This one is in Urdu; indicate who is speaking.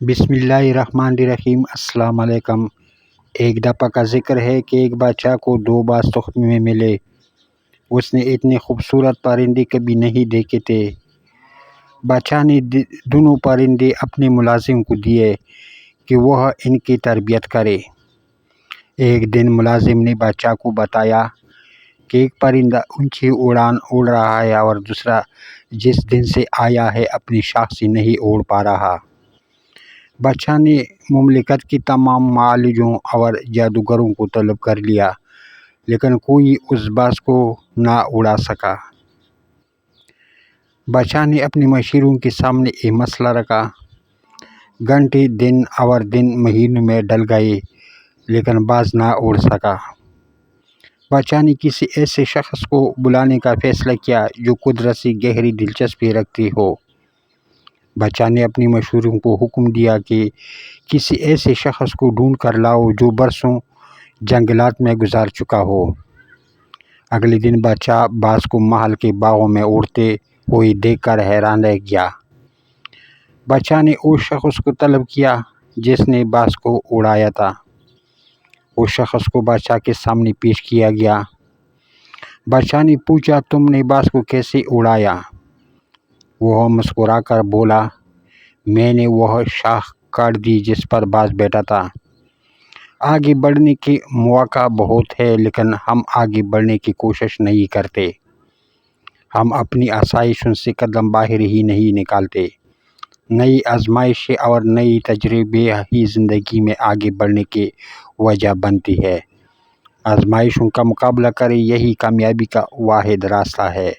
Speaker 1: بسم اللہ الرحمن الرحیم۔ السلام علیکم۔ ایک دفعہ کا ذکر ہے کہ ایک بادشاہ کو دو باز تخت میں ملے۔ اس نے اتنے خوبصورت پرندے کبھی نہیں دیکھے تھے۔ بادشاہ نے دونوں پرندے اپنے ملازم کو دیے کہ وہ ان کی تربیت کرے۔ ایک دن ملازم نے بادشاہ کو بتایا کہ ایک پرندہ اونچی اڑان اڑ رہا ہے اور دوسرا جس دن سے آیا ہے اپنی شاخ سے نہیں اڑ پا رہا۔ بادشاہ نے مملکت کے تمام معالجوں اور جادوگروں کو طلب کر لیا، لیکن کوئی اس باز کو نہ اڑا سکا۔ بادشاہ نے اپنے مشیروں کے سامنے یہ مسئلہ رکھا۔ گھنٹے دن اور دن مہینوں میں ڈل گئے، لیکن باز نہ اڑ سکا۔ بادشاہ نے کسی ایسے شخص کو بلانے کا فیصلہ کیا جو قدرت سے گہری دلچسپی رکھتے ہو۔ بادشاہ نے اپنے مشیروں کو حکم دیا کہ کسی ایسے شخص کو ڈھونڈ کر لاؤ جو برسوں جنگلات میں گزار چکا ہو۔ اگلے دن بادشاہ باز کو محل کے باغوں میں اڑتے ہوئے دیکھ کر حیران رہ گیا۔ بادشاہ نے اس شخص کو طلب کیا جس نے باز کو اڑایا تھا۔ اس شخص کو بادشاہ کے سامنے پیش کیا گیا۔ بادشاہ نے پوچھا، تم نے باز کو کیسے اڑایا؟ وہ مسکرا کر بولا، میں نے وہ شاخ کاٹ دی جس پر باز بیٹھا تھا۔ آگے بڑھنے کے مواقع بہت ہے، لیکن ہم آگے بڑھنے کی کوشش نہیں کرتے۔ ہم اپنی آسائشوں سے قدم باہر ہی نہیں نکالتے۔ نئی آزمائشیں اور نئی تجربے ہی زندگی میں آگے بڑھنے کی وجہ بنتی ہے۔ آزمائشوں کا مقابلہ کریں، یہی کامیابی کا واحد راستہ ہے۔